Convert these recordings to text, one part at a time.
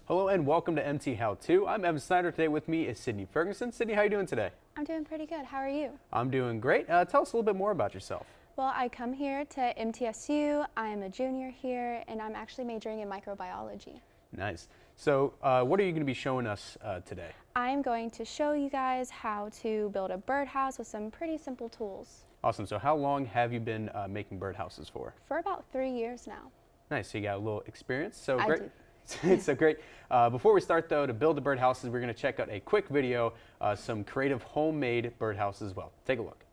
Hello and welcome to MT How To. I'm Evan Snyder. Today with me is Sydney Ferguson. Sydney, how are you doing today? I'm doing pretty good. How are you? I'm doing great. Tell us a little bit more about yourself. Well, I come here to MTSU. I'm a junior here, and I'm actually majoring in microbiology. Nice. So what are you going to be showing us today? I'm going to show you guys how to build a birdhouse with some pretty simple tools. Awesome. So how long have you been making birdhouses for? For about 3 years now. Nice. So you got a little experience. So I great. do. So great. Before we start though, to build the birdhouses, we're going to check out a quick video, some creative homemade birdhouses as well. Take a look.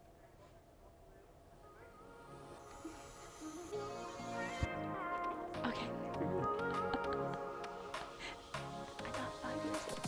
Okay. I got 5 years old.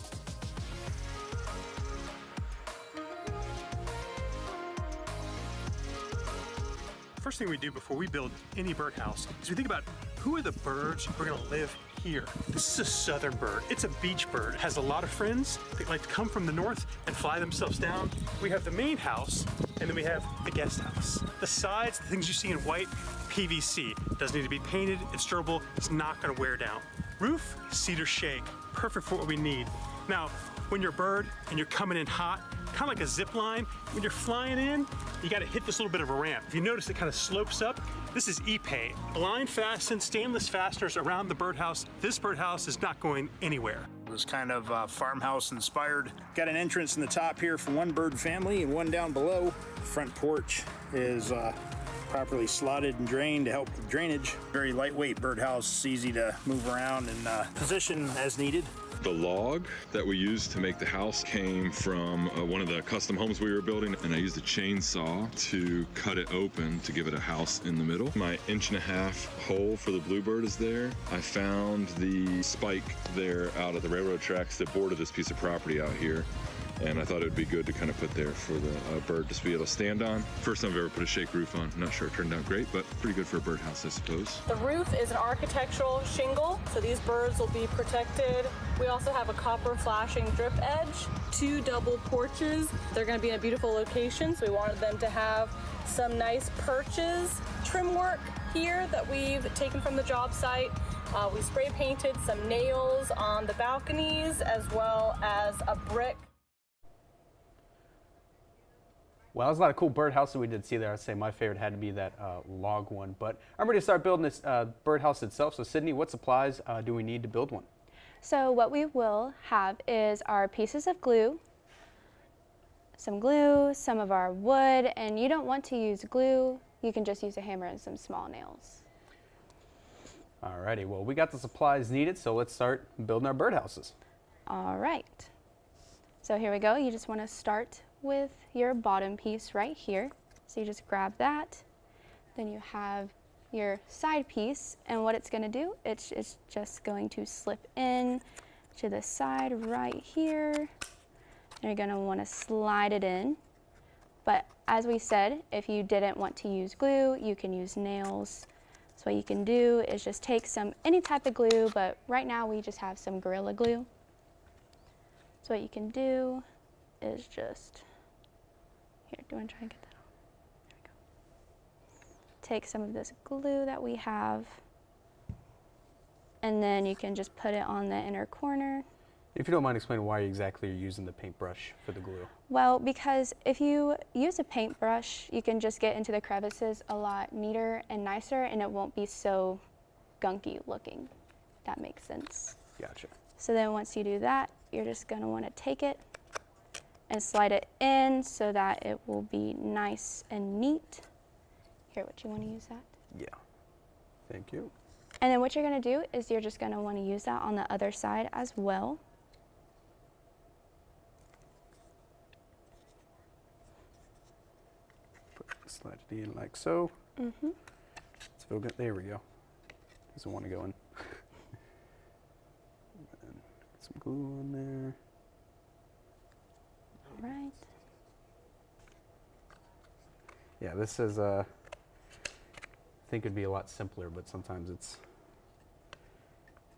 First thing we do before we build any birdhouse is we think about who are the birds who are going to live here. This is a southern bird. It's a beach bird. It has a lot of friends that like to come from the north and fly themselves down. We have the main house, and then we have the guest house. The sides, the things you see in white, PVC. Doesn't need to be painted. It's durable. It's not going to wear down. Roof, cedar shake. Perfect for what we need. Now, when you're a bird and you're coming in hot, kind of like a zip line, when you're flying in, you got to hit this little bit of a ramp. If you notice, it kind of slopes up. This is E-Pay. Blind fastened stainless fasteners around the birdhouse. This birdhouse is not going anywhere. It was kind of farmhouse inspired. Got an entrance in the top here for one bird family and one down below. Front porch is properly slotted and drained to help with drainage. Very lightweight birdhouse, easy to move around and position as needed. The log that we used to make the house came from one of the custom homes we were building, and I used a chainsaw to cut it open to give it a house in the middle. My 1.5-inch hole for the bluebird is there. I found the spike there out of the railroad tracks that border this piece of property out here, and I thought it would be good to kind of put there for the bird to be able to stand on. First time I've ever put a shake roof on. I'm not sure it turned out great, but pretty good for a birdhouse, I suppose. The roof is an architectural shingle, so these birds will be protected. We also have a copper flashing drip edge, 2 double porches. They're going to be in a beautiful location, so we wanted them to have some nice perches. Trim work here that we've taken from the job site. We spray painted some nails on the balconies as well as a brick. Well, there's a lot of cool birdhouses we did see there. I'd say my favorite had to be that log one. But I'm ready to start building this birdhouse itself. So Sydney, what supplies do we need to build one? So what we will have is our pieces of glue, some of our wood, and you don't want to use glue. You can just use a hammer and some small nails. Alrighty, well, we got the supplies needed, so let's start building our birdhouses. All right. So here we go. You just want to start with your bottom piece right here. So you just grab that. Then you have your side piece, and what it's going to do, it's just going to slip in to the side right here. And you're going to want to slide it in. But as we said, if you didn't want to use glue, you can use nails. So what you can do is just take any type of glue, but right now we just have some Gorilla Glue. So what you can do is just, here, do you want to try and get that on? There we go. Take some of this glue that we have, and then you can just put it on the inner corner. If you don't mind explaining why exactly you're using the paintbrush for the glue. Well, because if you use a paintbrush, you can just get into the crevices a lot neater and nicer, and it won't be so gunky looking. If that makes sense. Gotcha. So then once you do that, you're just going to want to take it and slide it in so that it will be nice and neat. Here, would you want to use that? Yeah, thank you. And then what you're going to do is you're just going to want to use that on the other side as well. Slide it in like so. Mm-hmm. So there we go. Doesn't want to go in. And get some glue on there. All right. Yeah, this is I think it'd be a lot simpler, but sometimes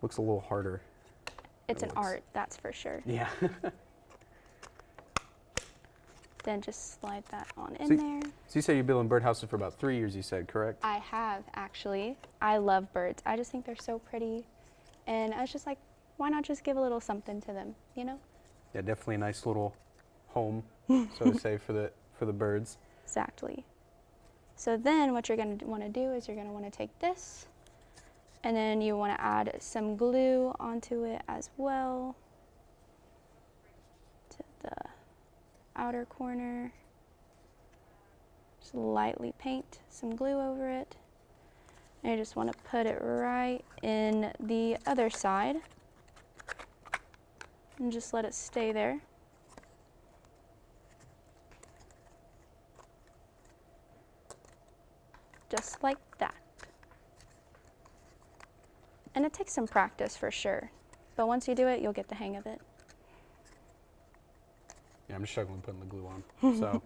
looks a little harder. It's an art, that's for sure. Yeah. Then just slide that on in So there. So you said you've been building birdhouses for about 3 years, you said, correct? I have, actually. I love birds. I just think they're so pretty. And I was just like, why not just give a little something to them, you know? Yeah, definitely a nice little home, so to say, for the birds. Exactly. So then what you're going to want to do is you're going to want to take this, and then you want to add some glue onto it as well to the outer corner. Just lightly paint some glue over it. And you just want to put it right in the other side and just let it stay there. Just like that. And it takes some practice for sure, but once you do it, you'll get the hang of it. Yeah, I'm struggling putting the glue on, so.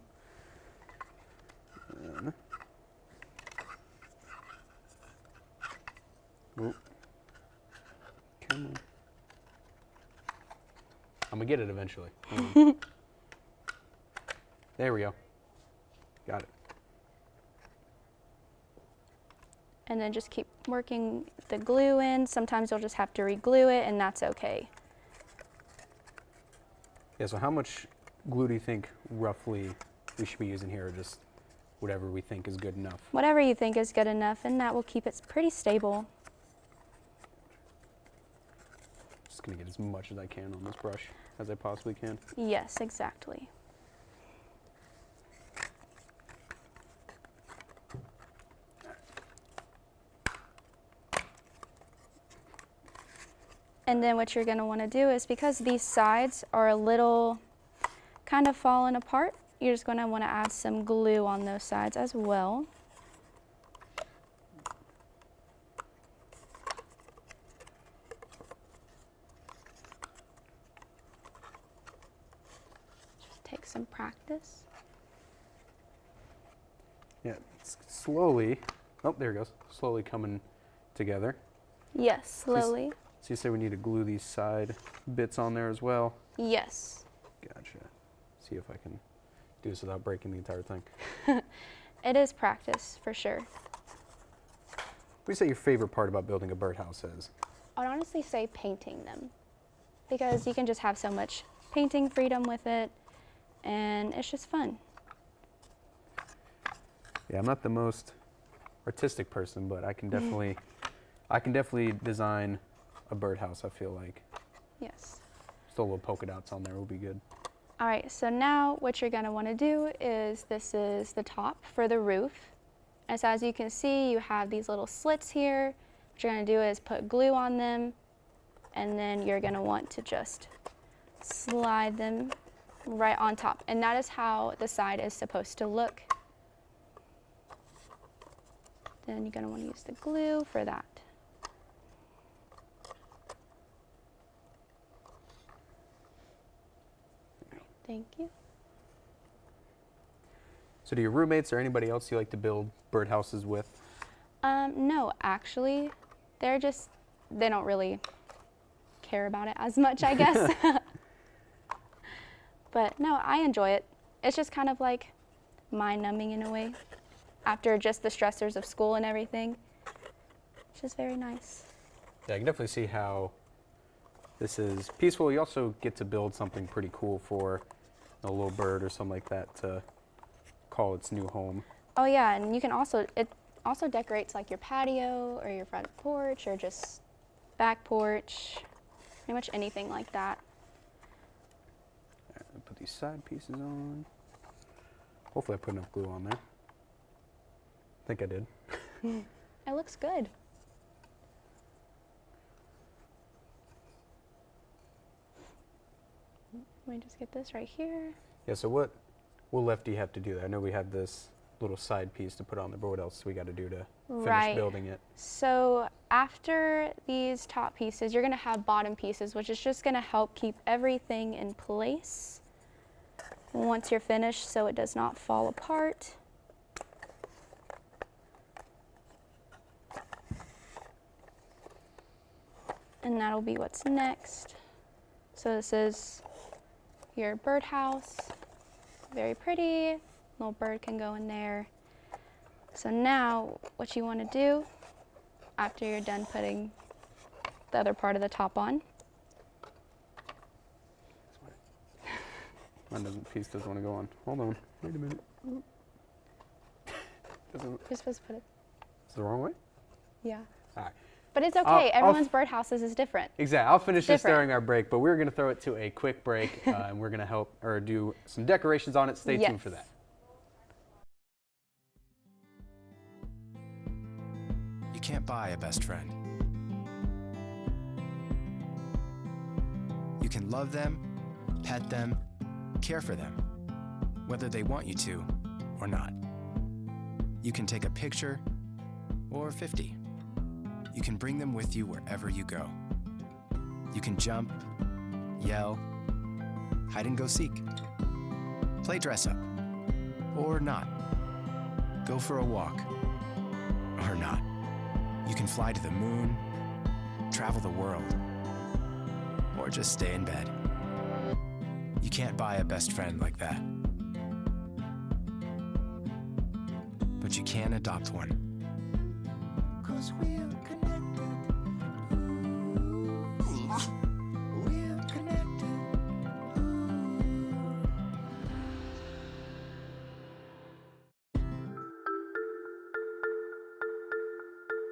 Oop. Come on. I'm gonna get it eventually. There we go. Got it. And then just keep working the glue in. Sometimes you'll just have to re-glue it, and that's okay. Yeah, so how much glue do you think roughly we should be using here, or just whatever we think is good enough? Whatever you think is good enough, and that will keep it pretty stable. Just gonna get as much as I can on this brush as I possibly can. Yes, exactly. And then what you're going to want to do is, because these sides are a little kind of falling apart, you're just going to want to add some glue on those sides as well. Just take some practice. Yeah, it's slowly, oh, there it goes, slowly coming together. Yes, slowly. So you say we need to glue these side bits on there as well? Yes. Gotcha. See if I can do this without breaking the entire thing. It is practice, for sure. What do you say your favorite part about building a birdhouse is? I'd honestly say painting them, because you can just have so much painting freedom with it, and it's just fun. Yeah, I'm not the most artistic person, but I can definitely design a birdhouse, I feel like. Yes. Just a little polka dots on there will be good. All right, so now what you're going to want to do is, this is the top for the roof. And so as you can see, you have these little slits here. What you're going to do is put glue on them, and then you're going to want to just slide them right on top. And that is how the side is supposed to look. Then you're going to want to use the glue for that. Thank you. So do your roommates or anybody else you like to build birdhouses with? No, actually, they don't really care about it as much, I guess. But no, I enjoy it. It's just kind of like mind-numbing in a way. After just the stressors of school and everything. It's just very nice. Yeah, I can definitely see how this is peaceful. You also get to build something pretty cool for a little bird or something like that to call its new home. Oh yeah, and you can also, it also decorates like your patio or your front porch or just back porch, pretty much anything like that. Right, put these side pieces on. Hopefully I put enough glue on there. I think I did. It looks good. Let me just get this right here. Yeah, so what left do you have to do there? I know we have this little side piece to put on there, but what else do we got to do to finish building it? So after these top pieces, you're going to have bottom pieces, which is just going to help keep everything in place once you're finished so it does not fall apart. And that'll be what's next. So this is your birdhouse. Very pretty. Little bird can go in there. So now what you want to do after you're done putting the other part of the top on piece doesn't want to go on. Hold on. Wait a minute. Doesn't. You're supposed to put it. It's the wrong way? Yeah. All right. But it's okay. I'll Everyone's birdhouses is different. Exactly. I'll finish this Different. during our break, but we're going to throw it to a quick break, and we're going to help or do some decorations on it. Stay tuned for that. You can't buy a best friend. You can love them, pet them, care for them, whether they want you to or not. You can take a picture or 50. You can bring them with you wherever you go. You can jump, yell, hide and go seek, play dress up, or not. Go for a walk, or not. You can fly to the moon, travel the world, or just stay in bed. You can't buy a best friend like that. But you can adopt one. 'Cause we're connected. We're connected.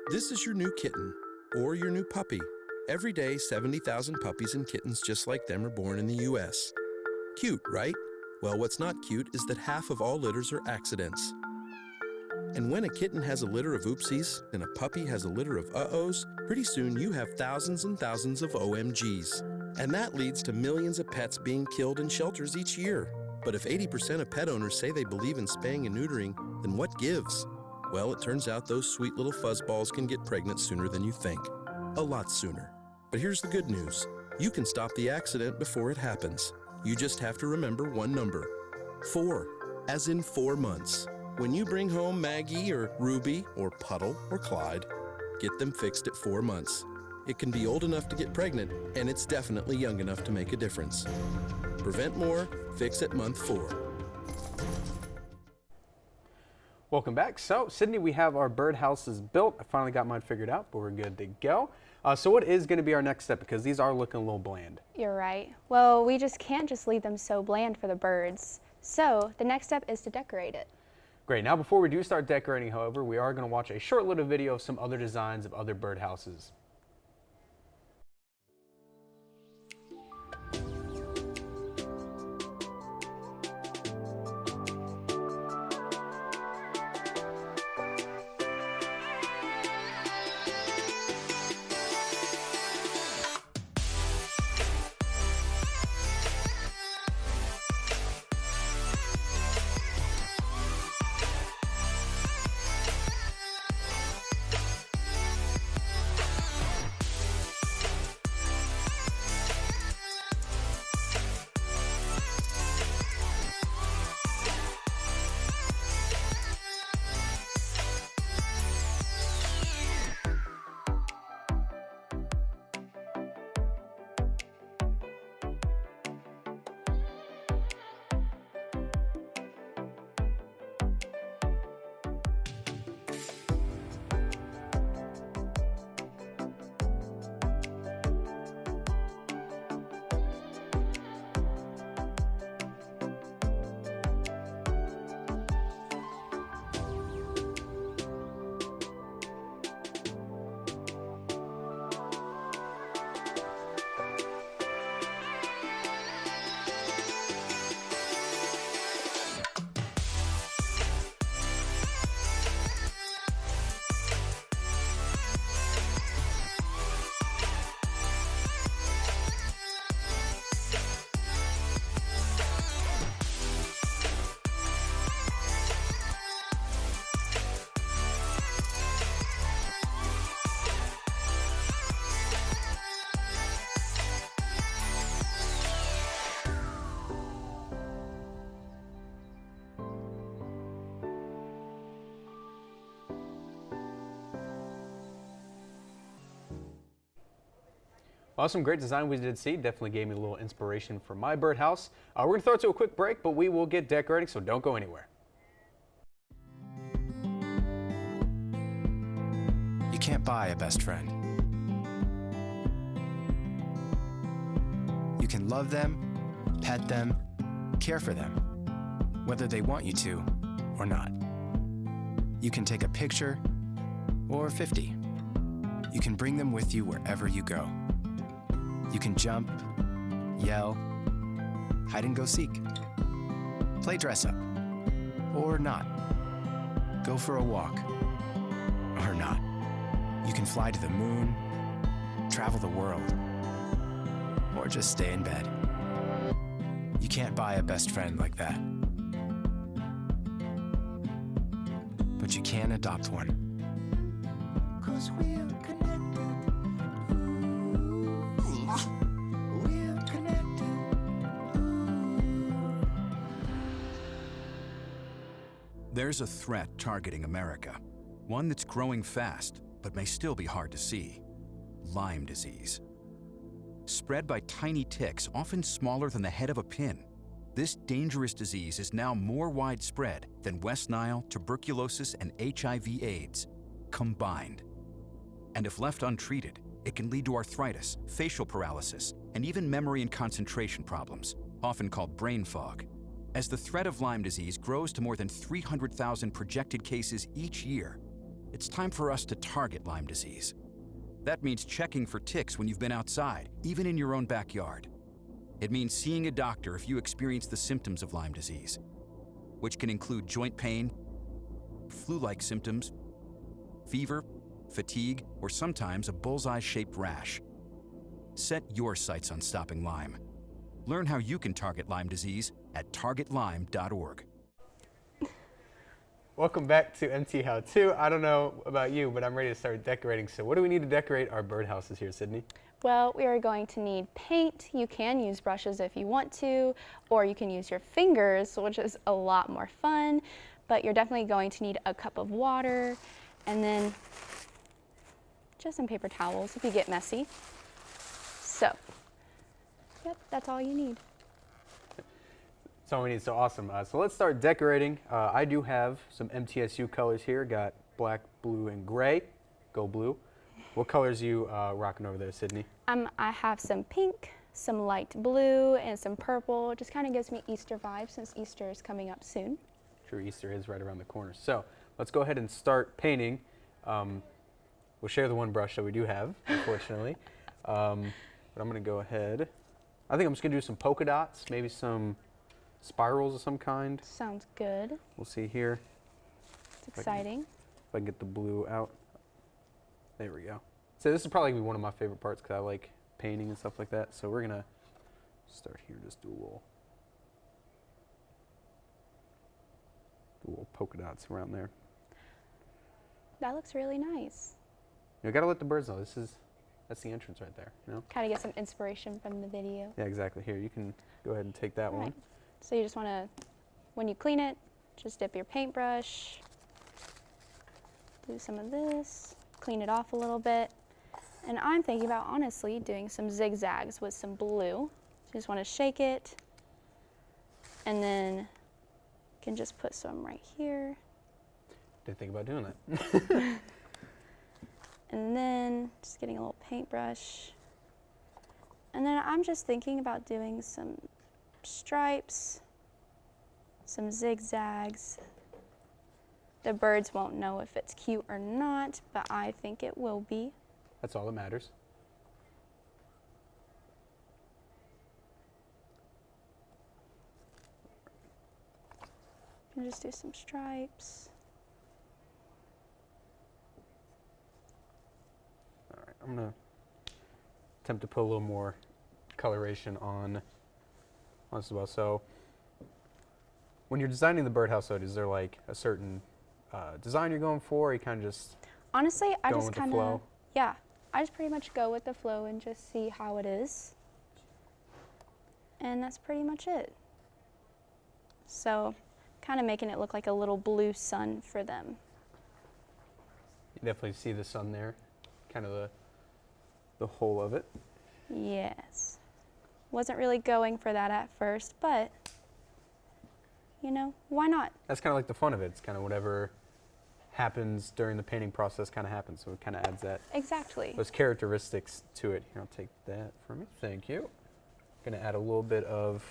This is your new kitten, or your new puppy. Every day, 70,000 puppies and kittens just like them are born in the U.S. Cute, right? Well, what's not cute is that half of all litters are accidents. And when a kitten has a litter of oopsies and a puppy has a litter of uh-ohs, pretty soon you have thousands and thousands of OMGs. And that leads to millions of pets being killed in shelters each year. But if 80% of pet owners say they believe in spaying and neutering, then what gives? Well, it turns out those sweet little fuzzballs can get pregnant sooner than you think. A lot sooner. But here's the good news. You can stop the accident before it happens. You just have to remember one number. 4, as in 4 months. When you bring home Maggie or Ruby or Puddle or Clyde, get them fixed at 4 months. It can be old enough to get pregnant, and it's definitely young enough to make a difference. Prevent more, fix at month 4. Welcome back. So, Sydney, we have our birdhouses built. I finally got mine figured out, but we're good to go. So what is going to be our next step? Because these are looking a little bland. You're right. Well, we just can't just leave them so bland for the birds. So the next step is to decorate it. Great. Now, before we do start decorating, however, we are going to watch a short little video of some other designs of other birdhouses. Well, some great design we did see. Definitely gave me a little inspiration for my birdhouse. We're going to throw it to a quick break, but we will get decorating, so don't go anywhere. You can't buy a best friend. You can love them, pet them, Care for them, whether they want you to or not. You can take a picture or 50. You can bring them with you wherever you go. You can jump, yell, hide and go seek, play dress up, or not. Go for a walk, or not. You can fly to the moon, travel the world, or just stay in bed. You can't buy a best friend like that. But you can adopt one. 'Cause we're connected. We're connected. There's a threat targeting America, one that's growing fast, but may still be hard to see. Lyme disease. Spread by tiny ticks, often smaller than the head of a pin. This dangerous disease is now more widespread than West Nile, tuberculosis, and HIV/AIDS combined. And if left untreated, it can lead to arthritis, facial paralysis, and even memory and concentration problems, often called brain fog. As the threat of Lyme disease grows to more than 300,000 projected cases each year, it's time for us to target Lyme disease. That means checking for ticks when you've been outside, even in your own backyard. It means seeing a doctor if you experience the symptoms of Lyme disease, which can include joint pain, flu-like symptoms, fever, fatigue, or sometimes a bullseye-shaped rash. Set your sights on stopping Lyme. Learn how you can target Lyme disease at targetlyme.org. Welcome back to MT How To. I don't know about you, but I'm ready to start decorating. So what do we need to decorate our birdhouses here, Sydney? Well, we are going to need paint. You can use brushes if you want to, or you can use your fingers, which is a lot more fun, but you're definitely going to need a cup of water, and then just some paper towels if you get messy. So, yep, that's all you need. That's all we need. So awesome. So let's start decorating. I do have some MTSU colors here. Got black, blue, and gray. Go blue. What colors you rocking over there, Sydney? I have some pink, some light blue, and some purple. It just kind of gives me Easter vibes since Easter is coming up soon. Sure, Easter is right around the corner. So let's go ahead and start painting. We'll share the one brush that we do have, unfortunately. But I'm going to go ahead. I think I'm just going to do some polka dots, maybe some spirals of some kind. Sounds good. We'll see here. It's exciting. If I can get the blue out. There we go. So this is probably gonna be one of my favorite parts because I like painting and stuff like that. So we're gonna start here, just do a little polka dots around there. That looks really nice. You gotta let the birds know. That's the entrance right there. You know? Kind of get some inspiration from the video. Yeah, exactly. Here, you can go ahead and take that one. Right. So you just want to, when you clean it, just dip your paintbrush, do some of this, clean it off a little bit. And I'm thinking about, honestly, doing some zigzags with some blue. So you just want to shake it, and then you can just put some right here. Didn't think about doing that. And then just getting a little paintbrush. And then I'm just thinking about doing some stripes, some zigzags. The birds won't know if it's cute or not, but I think it will be. That's all that matters. And just do some stripes. All right, I'm gonna attempt to put a little more coloration on this as well. So when you're designing the birdhouse, is there like a certain design you're going for, or you kind of just honestly, I going just with the kind flow? of, yeah, I just pretty much go with the flow and just see how it is. And that's pretty much it. So kind of making it look like a little blue sun for them. You definitely see the sun there, kind of the whole of it. Yes. Wasn't really going for that at first, but you know, why not? That's kind of like the fun of it. It's kind of whatever happens during the painting process kind of happens, so it kind of adds that. Exactly. Those characteristics to it. Here, I'll take that from you. Thank you. Gonna add a little bit of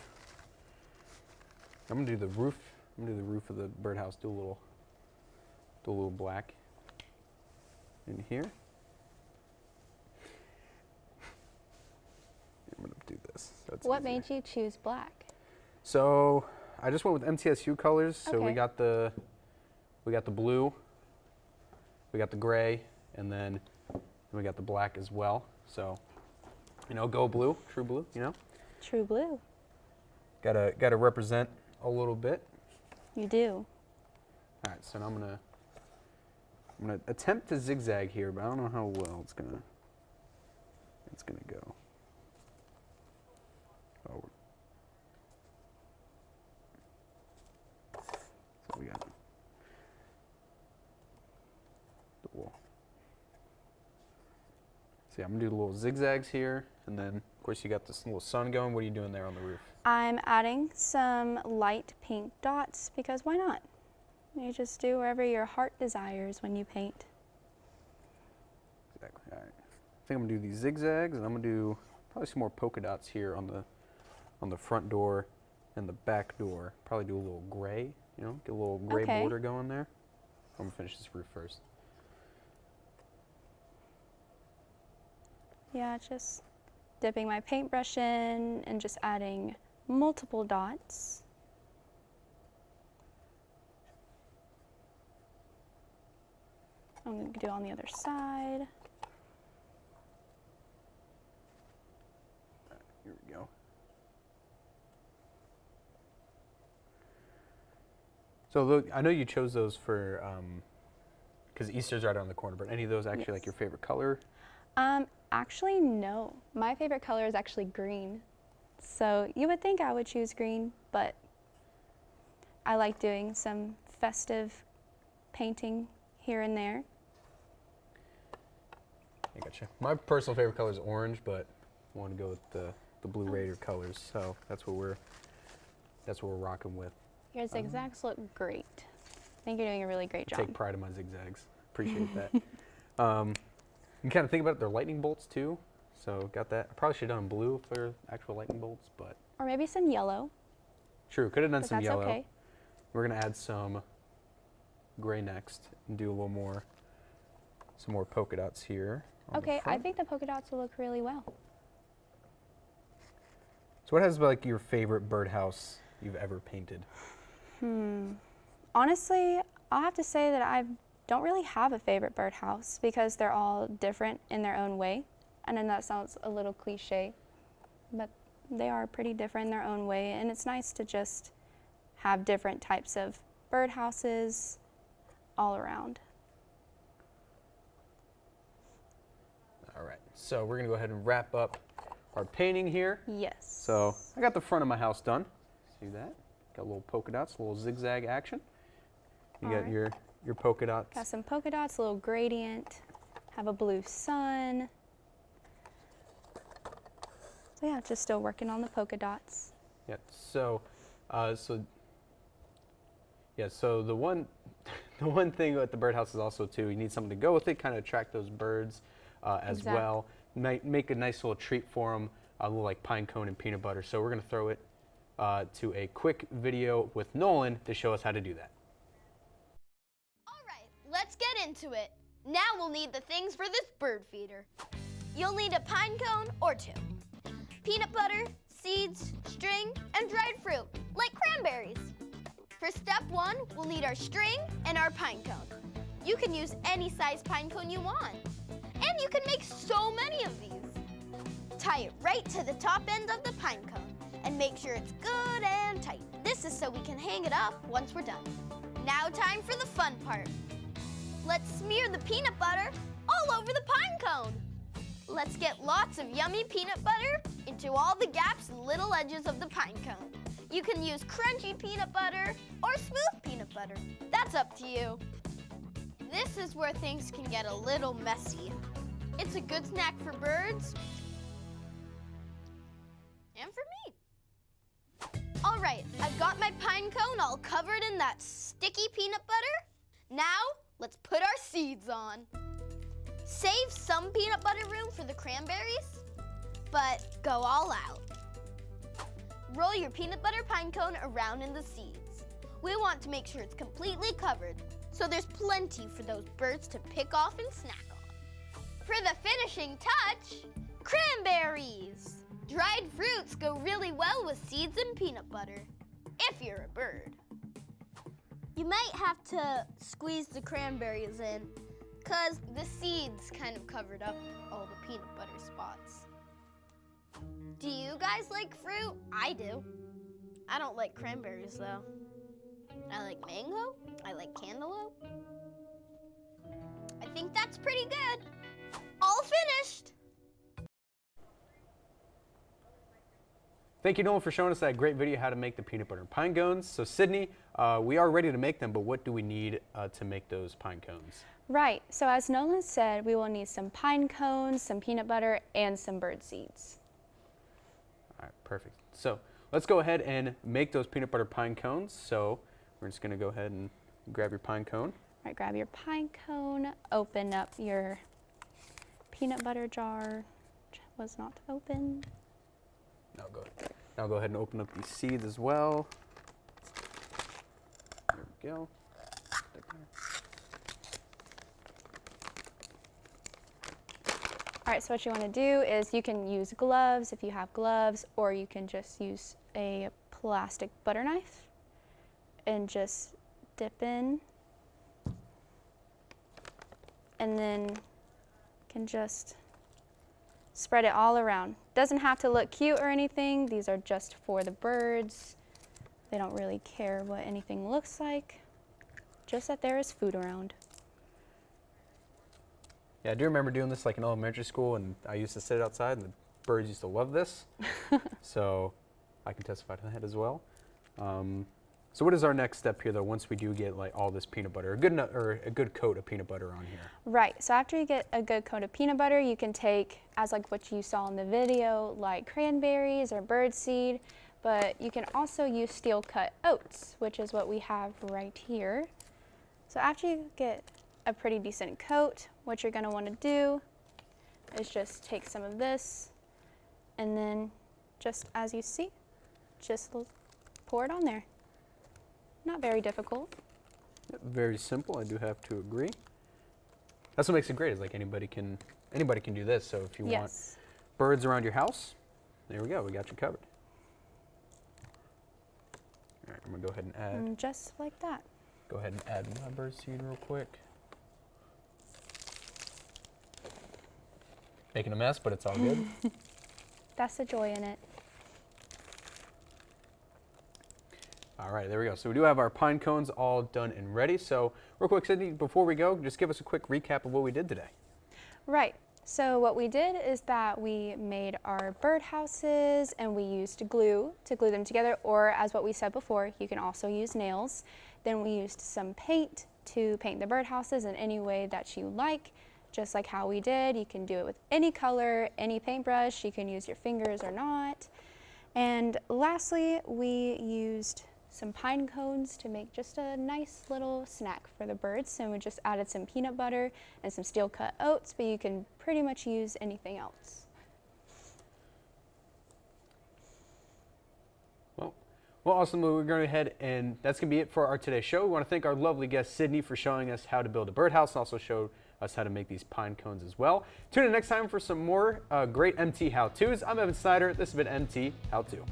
I'm gonna do the roof. I'm gonna do the roof of the birdhouse. Do a little black in here. I'm gonna do this. That's What easier. made you choose black? So I just went with MTSU colors. So we Okay. got the blue, we got the gray, and then we got the black as well. So, you know, go blue, true blue. You know, True blue. gotta represent a little bit. You do. All right, so now I'm gonna attempt to zigzag here, but I don't know how well it's gonna go. Oh. So we got the wall. See, I'm gonna do the little zigzags here, and then of course you got this little sun going. What are you doing there on the roof? I'm adding some light pink dots because why not? You just do wherever your heart desires when you paint. Exactly. All right. I think I'm gonna do these zigzags, and I'm gonna do probably some more polka dots here on the front door and the back door. Probably do a little gray. You know, get a little gray Okay. border going there. I'm gonna finish this roof first. Yeah, just dipping my paintbrush in and just adding multiple dots. I'm going to do on the other side. Here we go. So look, I know you chose those for because Easter's right around the corner. But any of those actually like your favorite color? Actually, no. My favorite color is actually green. So you would think I would choose green, but I like doing some festive painting here and there. I gotcha. My personal favorite color is orange, but I want to go with the Blue Raider colors. So that's what we're rocking with. Your zigzags look great. I think you're doing a really great job. Take pride in my zigzags. Appreciate that. You kind of think about it, they're lightning bolts too. So got that. I probably should have done blue if they're actual lightning bolts, but Or maybe some yellow. true. Could have done But some that's yellow. okay. We're gonna add some gray next and do a little more, some more polka dots here. On the Okay, I front. think the polka dots will look really well. So what has like your favorite birdhouse you've ever painted? Honestly, I'll have to say that I don't really have a favorite birdhouse because they're all different in their own way. And then that sounds a little cliche, but they are pretty different in their own way. And it's nice to just have different types of birdhouses all around. All right, so we're gonna go ahead and wrap up our painting here. Yes. So I got the front of my house done. See that? Got a little polka dots, a little zigzag action. You got Alright. your polka dots. Got some polka dots, a little gradient, have a blue sun. So yeah, just still working on the polka dots. Yeah. So the one thing with the birdhouse is also too, you need something to go with it, kind of attract those birds as Exactly. well. Make a nice little treat for them, a little like pine cone and peanut butter. So we're gonna throw it to a quick video with Nolan to show us how to do that. All right, let's get into it. Now we'll need the things for this bird feeder. You'll need a pine cone or two, peanut butter, seeds, string, and dried fruit, like cranberries. For step one, we'll need our string and our pine cone. You can use any size pine cone you want. And you can make so many of these. Tie it right to the top end of the pine cone and make sure it's good and tight. This is so we can hang it up once we're done. Now time for the fun part. Let's smear the peanut butter all over the pine cone. Let's get lots of yummy peanut butter into all the gaps and little edges of the pine cone. You can use crunchy peanut butter or smooth peanut butter. That's up to you. This is where things can get a little messy. It's a good snack for birds and for me. All right, I've got my pine cone all covered in that sticky peanut butter. Now, let's put our seeds on. Save some peanut butter room for the cranberries, but go all out. Roll your peanut butter pine cone around in the seeds. We want to make sure it's completely covered, so there's plenty for those birds to pick off and snack on. For the finishing touch, cranberries. Dried fruits go really well with seeds and peanut butter, if you're a bird. You might have to squeeze the cranberries in, because the seeds kind of covered up all the peanut butter spots. Do you guys like fruit? I do. I don't like cranberries though. I like mango, I like cantaloupe. I think that's pretty good. All finished. Thank you, Nolan, for showing us that great video how to make the peanut butter and pine cones. So Sydney, we are ready to make them, but what do we need to make those pine cones? Right, so as Nolan said, we will need some pine cones, some peanut butter, and some bird seeds. All right, perfect. So let's go ahead and make those peanut butter pine cones. So we're just gonna go ahead and grab your pine cone. All right, grab your pine cone, open up your peanut butter jar, which was not open. Now go ahead and open up these seeds as well. There we go. All right, so what you want to do is you can use gloves if you have gloves, or you can just use a plastic butter knife and just dip in, and then can just spread it all around. Doesn't have to look cute or anything. These are just for the birds. They don't really care what anything looks like, just that there is food around. Yeah, I do remember doing this like in elementary school, and I used to sit outside, and the birds used to love this. So I can testify to that as well. So what is our next step here, though, once we do get like all this peanut butter, a good coat of peanut butter on here? Right, so after you get a good coat of peanut butter, you can take, as like what you saw in the video, like cranberries or birdseed, but you can also use steel cut oats, which is what we have right here. So after you get a pretty decent coat, what you're gonna wanna do is just take some of this, and then just as you see, just pour it on there. Not very difficult. Very simple, I do have to agree. That's what makes it great, is like anybody can do this. So if you want birds around your house, there we go, we got you covered. All right, I'm gonna go ahead and add. And just like that. Go ahead and add my bird seed real quick. Making a mess, but it's all good. That's the joy in it. All right, there we go. So we do have our pine cones all done and ready. So real quick, Sydney, before we go, just give us a quick recap of what we did today. Right, so what we did is that we made our birdhouses, and we used glue to glue them together, or as what we said before, you can also use nails. Then we used some paint to paint the birdhouses in any way that you like, just like how we did. You can do it with any color, any paintbrush. You can use your fingers or not. And lastly, we used some pine cones to make just a nice little snack for the birds. And we just added some peanut butter and some steel cut oats, but you can pretty much use anything else. Well, awesome. We're going ahead, and that's going to be it for our today's show. We want to thank our lovely guest, Sydney, for showing us how to build a birdhouse, and also showed us how to make these pine cones as well. Tune in next time for some more great MT how-tos. I'm Evan Snyder. This has been MT How To.